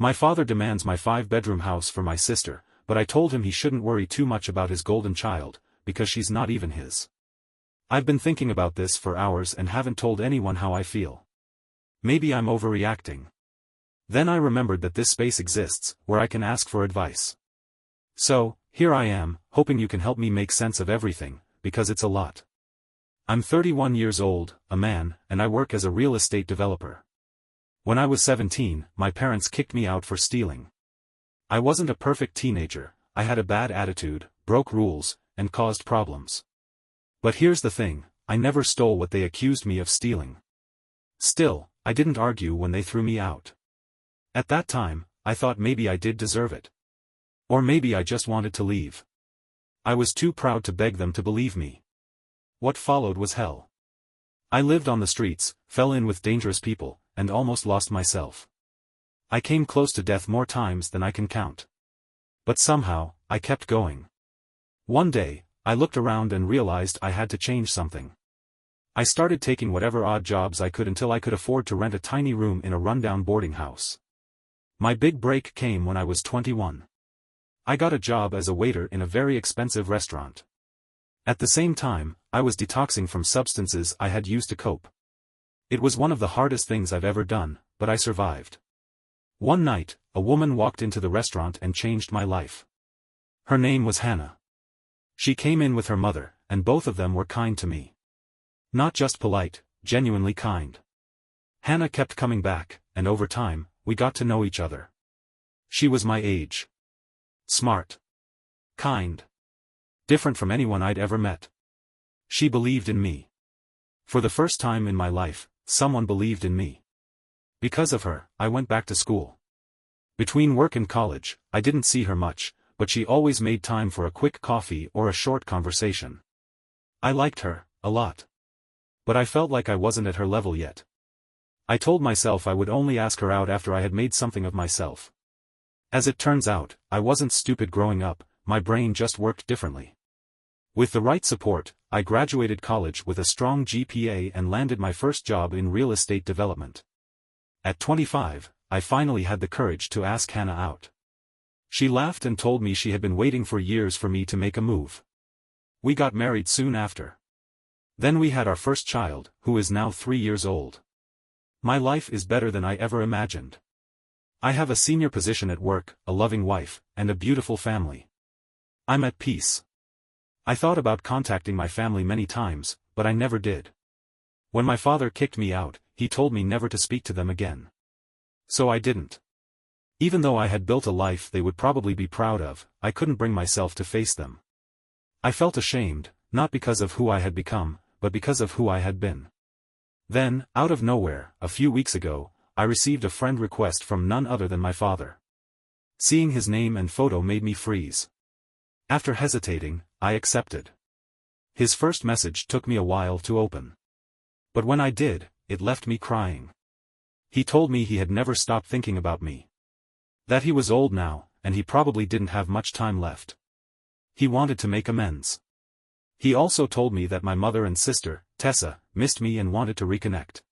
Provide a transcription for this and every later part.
My father demands my 5-bedroom house for my sister, but I told him he shouldn't worry too much about his golden child, because she's not even his. I've been thinking about this for hours and haven't told anyone how I feel. Maybe I'm overreacting. Then I remembered that this space exists, where I can ask for advice. So, here I am, hoping you can help me make sense of everything, because it's a lot. I'm 31 years old, a man, and I work as a real estate developer. When I was 17, my parents kicked me out for stealing. I wasn't a perfect teenager, I had a bad attitude, broke rules, and caused problems. But here's the thing, I never stole what they accused me of stealing. Still, I didn't argue when they threw me out. At that time, I thought maybe I did deserve it. Or maybe I just wanted to leave. I was too proud to beg them to believe me. What followed was hell. I lived on the streets, fell in with dangerous people, and almost lost myself. I came close to death more times than I can count. But somehow, I kept going. One day, I looked around and realized I had to change something. I started taking whatever odd jobs I could until I could afford to rent a tiny room in a rundown boarding house. My big break came when I was 21. I got a job as a waiter in a very expensive restaurant. At the same time, I was detoxing from substances I had used to cope. It was one of the hardest things I've ever done, but I survived. One night, a woman walked into the restaurant and changed my life. Her name was Hannah. She came in with her mother, and both of them were kind to me. Not just polite, genuinely kind. Hannah kept coming back, and over time, we got to know each other. She was my age. Smart. Kind. Different from anyone I'd ever met. She believed in me. For the first time in my life, someone believed in me. Because of her, I went back to school. Between work and college, I didn't see her much, but she always made time for a quick coffee or a short conversation. I liked her, a lot. But I felt like I wasn't at her level yet. I told myself I would only ask her out after I had made something of myself. As it turns out, I wasn't stupid growing up, my brain just worked differently. With the right support, I graduated college with a strong GPA and landed my first job in real estate development. At 25, I finally had the courage to ask Hannah out. She laughed and told me she had been waiting for years for me to make a move. We got married soon after. Then we had our first child, who is now 3 years old. My life is better than I ever imagined. I have a senior position at work, a loving wife, and a beautiful family. I'm at peace. I thought about contacting my family many times, but I never did. When my father kicked me out, he told me never to speak to them again. So I didn't. Even though I had built a life they would probably be proud of, I couldn't bring myself to face them. I felt ashamed, not because of who I had become, but because of who I had been. Then, out of nowhere, a few weeks ago, I received a friend request from none other than my father. Seeing his name and photo made me freeze. After hesitating, I accepted. His first message took me a while to open. But when I did, it left me crying. He told me he had never stopped thinking about me. That he was old now, and he probably didn't have much time left. He wanted to make amends. He also told me that my mother and sister, Tessa, missed me and wanted to reconnect.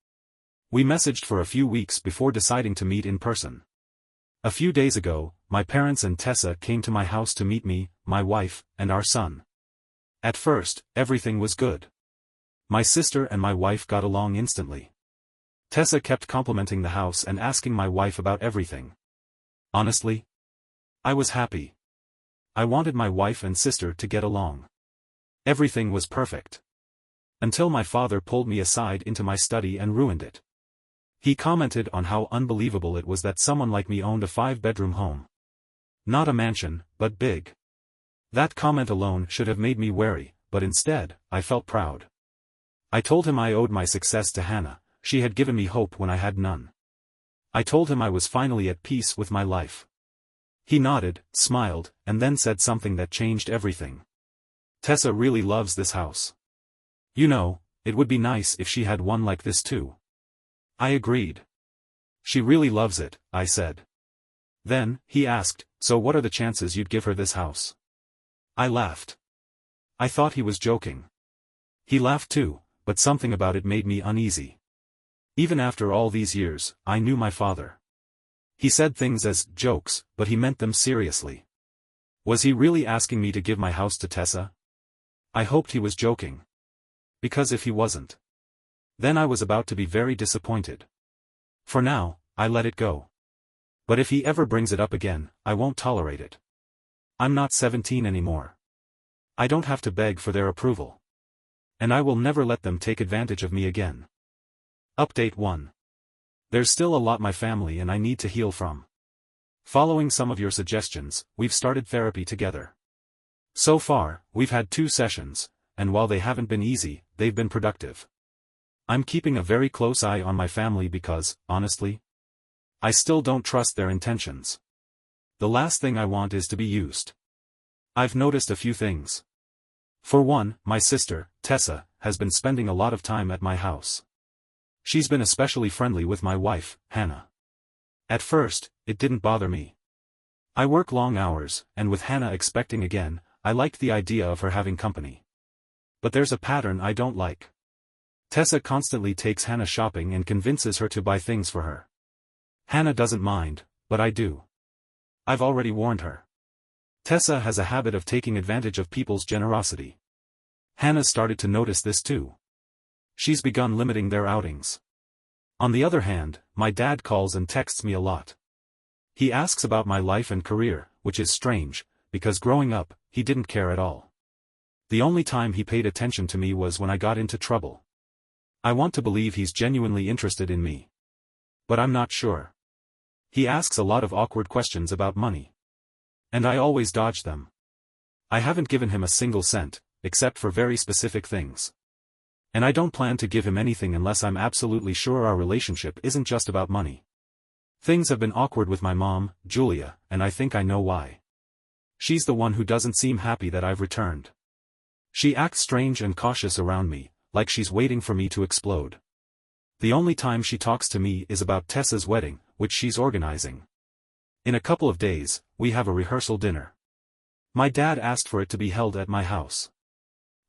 We messaged for a few weeks before deciding to meet in person. A few days ago, my parents and Tessa came to my house to meet me, my wife, and our son. At first, everything was good. My sister and my wife got along instantly. Tessa kept complimenting the house and asking my wife about everything. Honestly, I was happy. I wanted my wife and sister to get along. Everything was perfect. Until my father pulled me aside into my study and ruined it. He commented on how unbelievable it was that someone like me owned a 5-bedroom home. Not a mansion, but big. That comment alone should have made me wary, but instead, I felt proud. I told him I owed my success to Hannah, she had given me hope when I had none. I told him I was finally at peace with my life. He nodded, smiled, and then said something that changed everything. Tessa really loves this house. You know, it would be nice if she had one like this too. I agreed. She really loves it, I said. Then, he asked, so what are the chances you'd give her this house? I laughed. I thought he was joking. He laughed too, but something about it made me uneasy. Even after all these years, I knew my father. He said things as jokes, but he meant them seriously. Was he really asking me to give my house to Tessa? I hoped he was joking. Because if he wasn't, then I was about to be very disappointed. For now, I let it go. But if he ever brings it up again, I won't tolerate it. I'm not 17 anymore. I don't have to beg for their approval. And I will never let them take advantage of me again. Update 1. There's still a lot my family and I need to heal from. Following some of your suggestions, we've started therapy together. So far, we've had 2 sessions, and while they haven't been easy, they've been productive. I'm keeping a very close eye on my family because, honestly, I still don't trust their intentions. The last thing I want is to be used. I've noticed a few things. For one, my sister, Tessa, has been spending a lot of time at my house. She's been especially friendly with my wife, Hannah. At first, it didn't bother me. I work long hours, and with Hannah expecting again, I liked the idea of her having company. But there's a pattern I don't like. Tessa constantly takes Hannah shopping and convinces her to buy things for her. Hannah doesn't mind, but I do. I've already warned her. Tessa has a habit of taking advantage of people's generosity. Hannah started to notice this too. She's begun limiting their outings. On the other hand, my dad calls and texts me a lot. He asks about my life and career, which is strange, because growing up, he didn't care at all. The only time he paid attention to me was when I got into trouble. I want to believe he's genuinely interested in me. But I'm not sure. He asks a lot of awkward questions about money. And I always dodge them. I haven't given him a single cent, except for very specific things. And I don't plan to give him anything unless I'm absolutely sure our relationship isn't just about money. Things have been awkward with my mom, Julia, and I think I know why. She's the one who doesn't seem happy that I've returned. She acts strange and cautious around me, like she's waiting for me to explode. The only time she talks to me is about Tessa's wedding, which she's organizing. In a couple of days, we have a rehearsal dinner. My dad asked for it to be held at my house.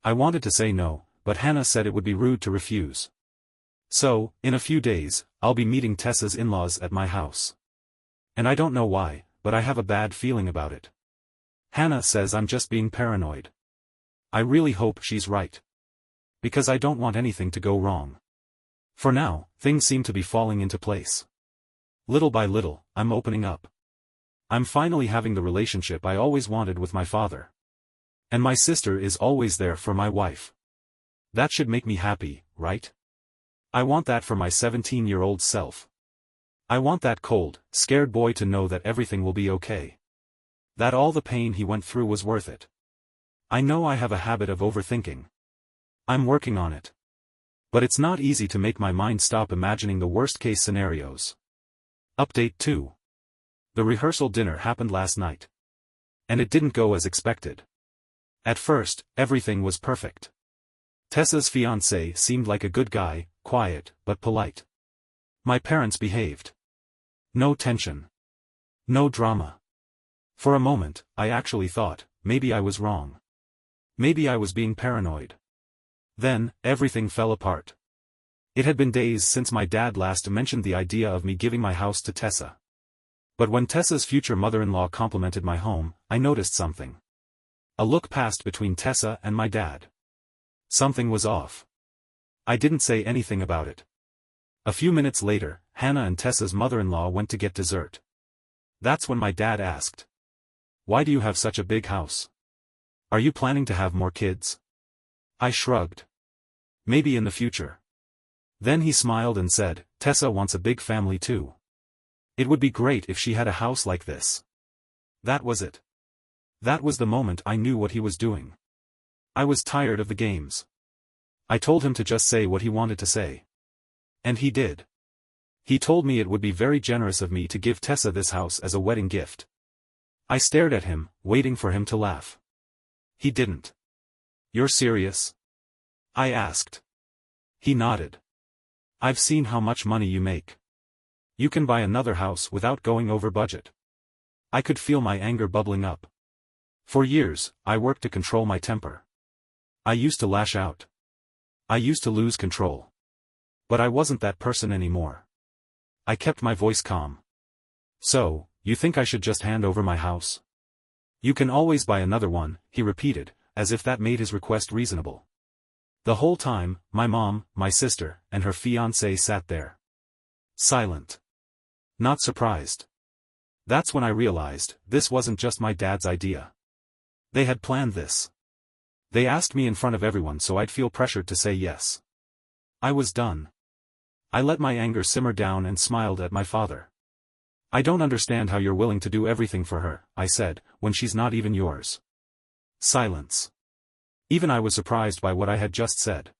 I wanted to say no, but Hannah said it would be rude to refuse. So, in a few days, I'll be meeting Tessa's in-laws at my house. And I don't know why, but I have a bad feeling about it. Hannah says I'm just being paranoid. I really hope she's right. Because I don't want anything to go wrong. For now, things seem to be falling into place. Little by little, I'm opening up. I'm finally having the relationship I always wanted with my father. And my sister is always there for my wife. That should make me happy, right? I want that for my 17-year-old self. I want that cold, scared boy to know that everything will be okay. That all the pain he went through was worth it. I know I have a habit of overthinking. I'm working on it. But it's not easy to make my mind stop imagining the worst-case scenarios. Update 2. The rehearsal dinner happened last night. And it didn't go as expected. At first, everything was perfect. Tessa's fiancé seemed like a good guy, quiet, but polite. My parents behaved. No tension. No drama. For a moment, I actually thought, maybe I was wrong. Maybe I was being paranoid. Then, everything fell apart. It had been days since my dad last mentioned the idea of me giving my house to Tessa. But when Tessa's future mother-in-law complimented my home, I noticed something. A look passed between Tessa and my dad. Something was off. I didn't say anything about it. A few minutes later, Hannah and Tessa's mother-in-law went to get dessert. That's when my dad asked, "Why do you have such a big house? Are you planning to have more kids?" I shrugged. Maybe in the future. Then he smiled and said, "Tessa wants a big family too. It would be great if she had a house like this." That was it. That was the moment I knew what he was doing. I was tired of the games. I told him to just say what he wanted to say. And he did. He told me it would be very generous of me to give Tessa this house as a wedding gift. I stared at him, waiting for him to laugh. He didn't. "You're serious?" I asked. He nodded. "I've seen how much money you make. You can buy another house without going over budget." I could feel my anger bubbling up. For years, I worked to control my temper. I used to lash out. I used to lose control. But I wasn't that person anymore. I kept my voice calm. So, you think I should just hand over my house? You can always buy another one, he repeated, as if that made his request reasonable. The whole time, my mom, my sister, and her fiancé sat there. Silent. Not surprised. That's when I realized, this wasn't just my dad's idea. They had planned this. They asked me in front of everyone so I'd feel pressured to say yes. I was done. I let my anger simmer down and smiled at my father. I don't understand how you're willing to do everything for her, I said, when she's not even yours. Silence. Even I was surprised by what I had just said.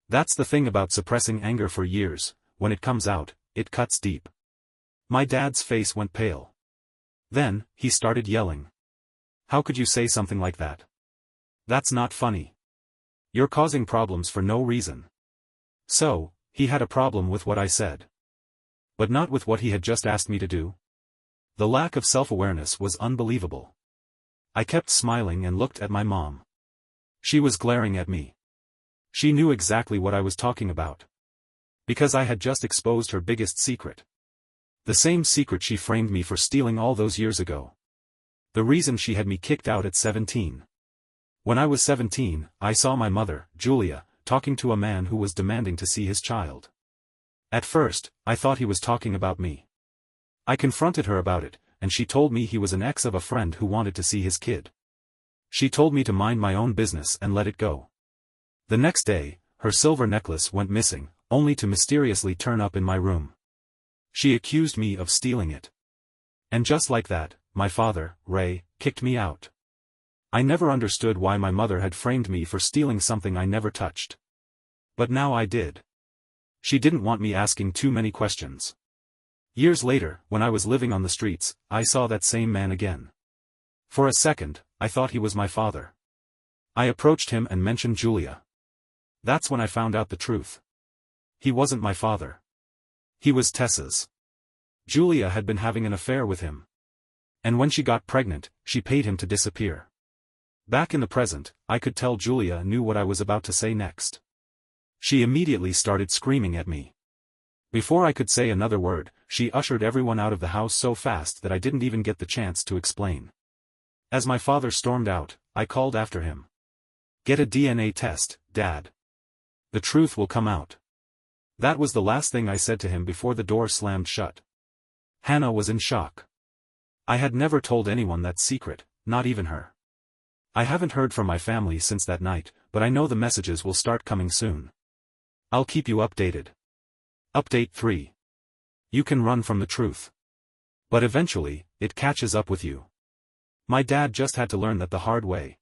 That's the thing about suppressing anger for years, when it comes out, it cuts deep. My dad's face went pale. Then, he started yelling. How could you say something like that? That's not funny. You're causing problems for no reason. So, he had a problem with what I said. But not with what he had just asked me to do. The lack of self-awareness was unbelievable. I kept smiling and looked at my mom. She was glaring at me. She knew exactly what I was talking about. Because I had just exposed her biggest secret. The same secret she framed me for stealing all those years ago. The reason she had me kicked out at 17. When I was 17, I saw my mother, Julia, talking to a man who was demanding to see his child. At first, I thought he was talking about me. I confronted her about it, and she told me he was an ex of a friend who wanted to see his kid. She told me to mind my own business and let it go. The next day, her silver necklace went missing, only to mysteriously turn up in my room. She accused me of stealing it. And just like that, my father, Ray, kicked me out. I never understood why my mother had framed me for stealing something I never touched. But now I did. She didn't want me asking too many questions. Years later, when I was living on the streets, I saw that same man again. For a second, I thought he was my father. I approached him and mentioned Julia. That's when I found out the truth. He wasn't my father. He was Tessa's. Julia had been having an affair with him. And when she got pregnant, she paid him to disappear. Back in the present, I could tell Julia knew what I was about to say next. She immediately started screaming at me. Before I could say another word, she ushered everyone out of the house so fast that I didn't even get the chance to explain. As my father stormed out, I called after him. Get a DNA test, Dad. The truth will come out. That was the last thing I said to him before the door slammed shut. Hannah was in shock. I had never told anyone that secret, not even her. I haven't heard from my family since that night, but I know the messages will start coming soon. I'll keep you updated. Update 3. You can run from the truth. But eventually, it catches up with you. My dad just had to learn that the hard way.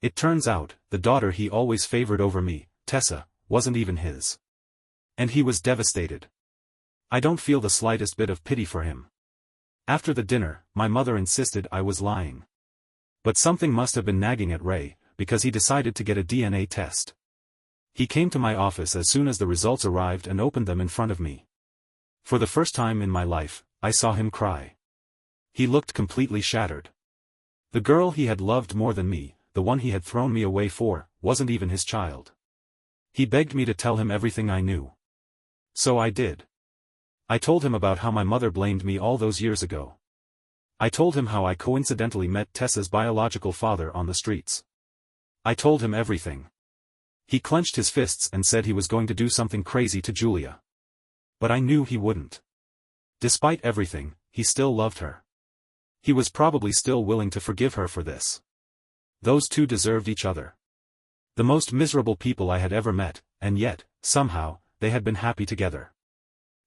It turns out, the daughter he always favored over me, Tessa, wasn't even his. And he was devastated. I don't feel the slightest bit of pity for him. After the dinner, my mother insisted I was lying. But something must have been nagging at Ray, because he decided to get a DNA test. He came to my office as soon as the results arrived and opened them in front of me. For the first time in my life, I saw him cry. He looked completely shattered. The girl he had loved more than me, the one he had thrown me away for, wasn't even his child. He begged me to tell him everything I knew. So I did. I told him about how my mother blamed me all those years ago. I told him how I coincidentally met Tessa's biological father on the streets. I told him everything. He clenched his fists and said he was going to do something crazy to Julia. But I knew he wouldn't. Despite everything, he still loved her. He was probably still willing to forgive her for this. Those two deserved each other. The most miserable people I had ever met, and yet, somehow, they had been happy together.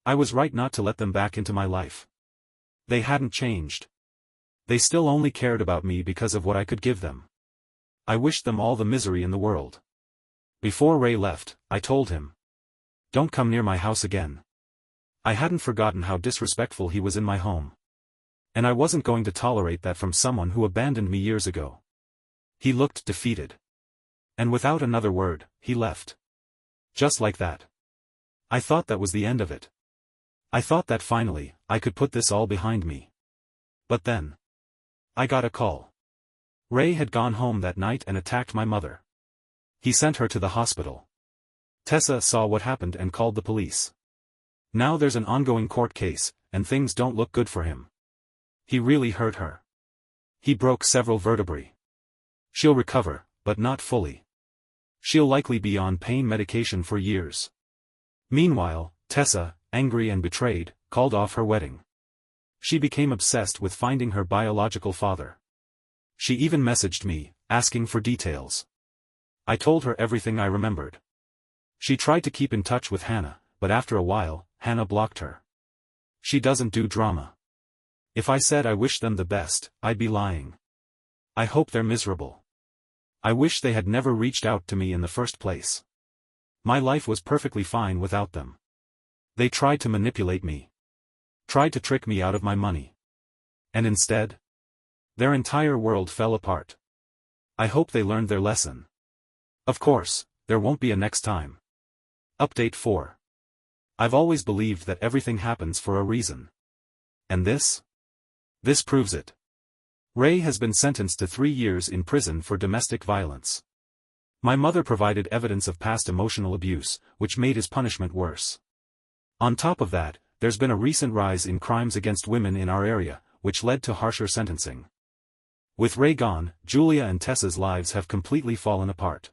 I was right not to let them back into my life. They hadn't changed. They still only cared about me because of what I could give them. I wished them all the misery in the world. Before Ray left, I told him. Don't come near my house again. I hadn't forgotten how disrespectful he was in my home. And I wasn't going to tolerate that from someone who abandoned me years ago. He looked defeated. And without another word, he left. Just like that. I thought that was the end of it. I thought that finally, I could put this all behind me. But then. I got a call. Ray had gone home that night and attacked my mother. He sent her to the hospital. Tessa saw what happened and called the police. Now there's an ongoing court case, and things don't look good for him. He really hurt her. He broke several vertebrae. She'll recover, but not fully. She'll likely be on pain medication for years. Meanwhile, Tessa, angry and betrayed, called off her wedding. She became obsessed with finding her biological father. She even messaged me, asking for details. I told her everything I remembered. She tried to keep in touch with Hannah, but after a while, Hannah blocked her. She doesn't do drama. If I said I wish them the best, I'd be lying. I hope they're miserable. I wish they had never reached out to me in the first place. My life was perfectly fine without them. They tried to manipulate me. Tried to trick me out of my money. And instead, their entire world fell apart. I hope they learned their lesson. Of course, there won't be a next time. Update 4. I've always believed that everything happens for a reason. And this? This proves it. Ray has been sentenced to 3 years in prison for domestic violence. My mother provided evidence of past emotional abuse, which made his punishment worse. On top of that, there's been a recent rise in crimes against women in our area, which led to harsher sentencing. With Ray gone, Julia and Tessa's lives have completely fallen apart.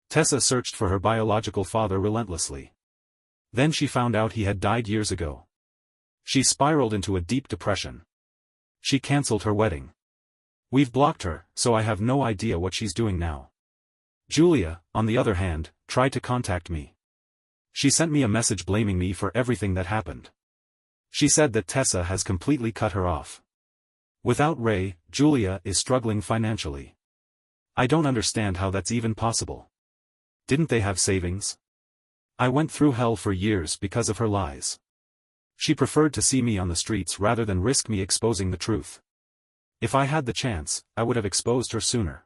Tessa searched for her biological father relentlessly. Then she found out he had died years ago. She spiraled into a deep depression. She cancelled her wedding. We've blocked her, so I have no idea what she's doing now. Julia, on the other hand, tried to contact me. She sent me a message blaming me for everything that happened. She said that Tessa has completely cut her off. Without Ray, Julia is struggling financially. I don't understand how that's even possible. Didn't they have savings? I went through hell for years because of her lies. She preferred to see me on the streets rather than risk me exposing the truth. If I had the chance, I would have exposed her sooner.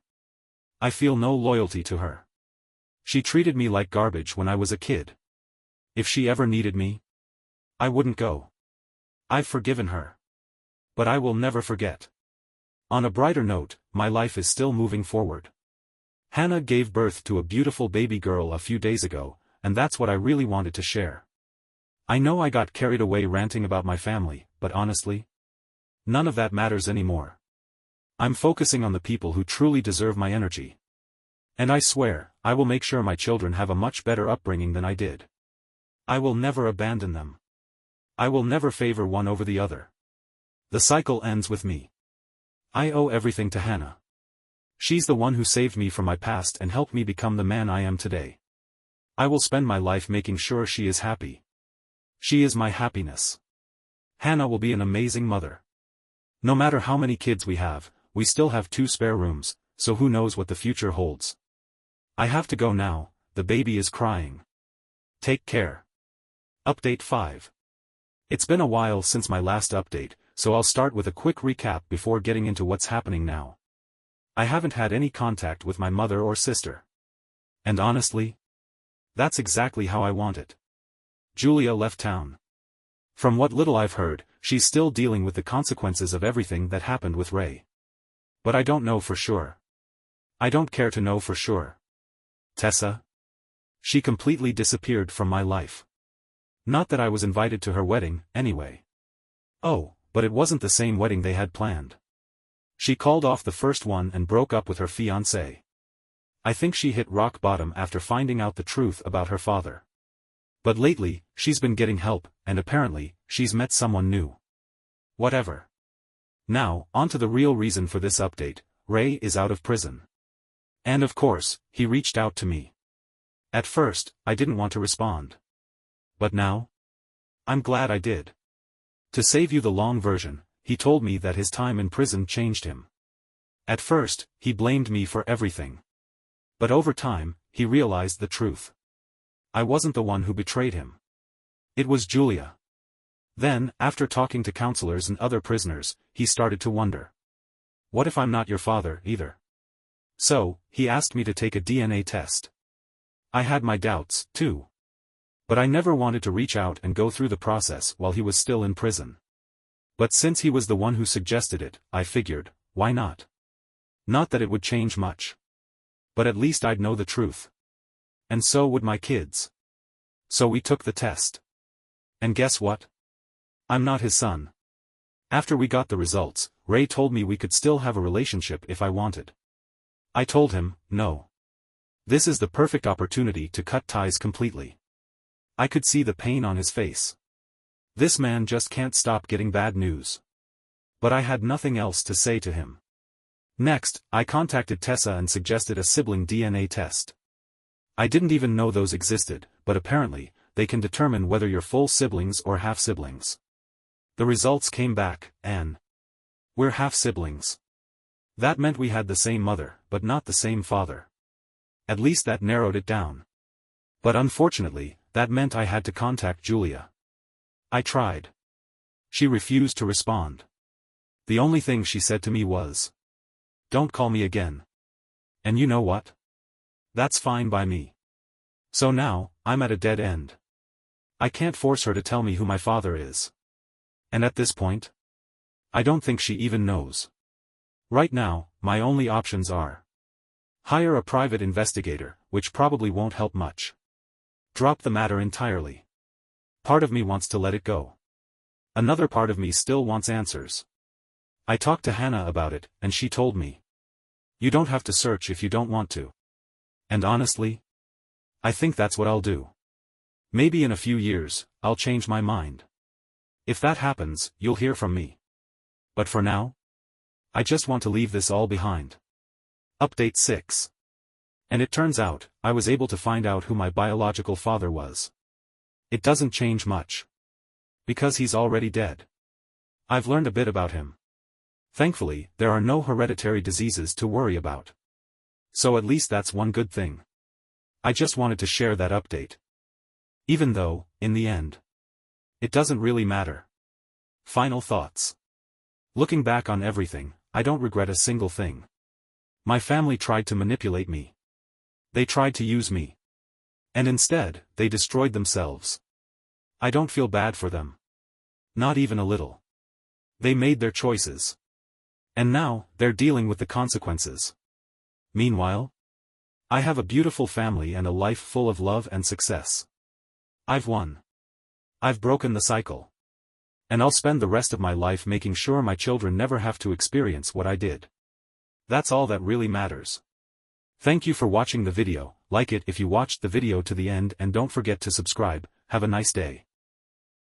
I feel no loyalty to her. She treated me like garbage when I was a kid. If she ever needed me, I wouldn't go. I've forgiven her. But I will never forget. On a brighter note, my life is still moving forward. Hannah gave birth to a beautiful baby girl a few days ago, and that's what I really wanted to share. I know I got carried away ranting about my family, but honestly, none of that matters anymore. I'm focusing on the people who truly deserve my energy. And I swear, I will make sure my children have a much better upbringing than I did. I will never abandon them. I will never favor one over the other. The cycle ends with me. I owe everything to Hannah. She's the one who saved me from my past and helped me become the man I am today. I will spend my life making sure she is happy. She is my happiness. Hannah will be an amazing mother. No matter how many kids we have, we still have 2 spare rooms, so who knows what the future holds. I have to go now, the baby is crying. Take care. Update 5. It's been a while since my last update, so I'll start with a quick recap before getting into what's happening now. I haven't had any contact with my mother or sister. And honestly, that's exactly how I want it. Julia left town. From what little I've heard, she's still dealing with the consequences of everything that happened with Ray. But I don't know for sure. I don't care to know for sure. Tessa? She completely disappeared from my life. Not that I was invited to her wedding, anyway. Oh, but it wasn't the same wedding they had planned. She called off the first one and broke up with her fiancé. I think she hit rock bottom after finding out the truth about her father. But lately, she's been getting help, and apparently, she's met someone new. Whatever. Now, on to the real reason for this update. Ray is out of prison. And of course, he reached out to me. At first, I didn't want to respond. But now? I'm glad I did. To save you the long version, he told me that his time in prison changed him. At first, he blamed me for everything. But over time, he realized the truth. I wasn't the one who betrayed him. It was Julia. Then, after talking to counselors and other prisoners, he started to wonder. What if I'm not your father, either? So, he asked me to take a DNA test. I had my doubts, too. But I never wanted to reach out and go through the process while he was still in prison. But since he was the one who suggested it, I figured, why not? Not that it would change much. But at least I'd know the truth. And so would my kids. So we took the test. And guess what? I'm not his son. After we got the results, Ray told me we could still have a relationship if I wanted. I told him, no. This is the perfect opportunity to cut ties completely. I could see the pain on his face. This man just can't stop getting bad news. But I had nothing else to say to him. Next, I contacted Tessa and suggested a sibling DNA test. I didn't even know those existed, but apparently, they can determine whether you're full siblings or half-siblings. The results came back, and we're half-siblings. That meant we had the same mother, but not the same father. At least that narrowed it down. But unfortunately, that meant I had to contact Julia. I tried. She refused to respond. The only thing she said to me was, "Don't call me again." And you know what? That's fine by me. So now, I'm at a dead end. I can't force her to tell me who my father is. And at this point, I don't think she even knows. Right now, my only options are: hire a private investigator, which probably won't help much. Drop the matter entirely. Part of me wants to let it go. Another part of me still wants answers. I talked to Hannah about it, and she told me, "You don't have to search if you don't want to." And honestly, I think that's what I'll do. Maybe in a few years, I'll change my mind. If that happens, you'll hear from me. But for now, I just want to leave this all behind. Update 6. And it turns out, I was able to find out who my biological father was. It doesn't change much. Because he's already dead. I've learned a bit about him. Thankfully, there are no hereditary diseases to worry about. So at least that's one good thing. I just wanted to share that update. Even though, in the end, it doesn't really matter. Final thoughts. Looking back on everything, I don't regret a single thing. My family tried to manipulate me. They tried to use me. And instead, they destroyed themselves. I don't feel bad for them. Not even a little. They made their choices. And now, they're dealing with the consequences. Meanwhile, I have a beautiful family and a life full of love and success. I've won. I've broken the cycle. And I'll spend the rest of my life making sure my children never have to experience what I did. That's all that really matters. Thank you for watching the video. Like it if you watched the video to the end and don't forget to subscribe. Have a nice day.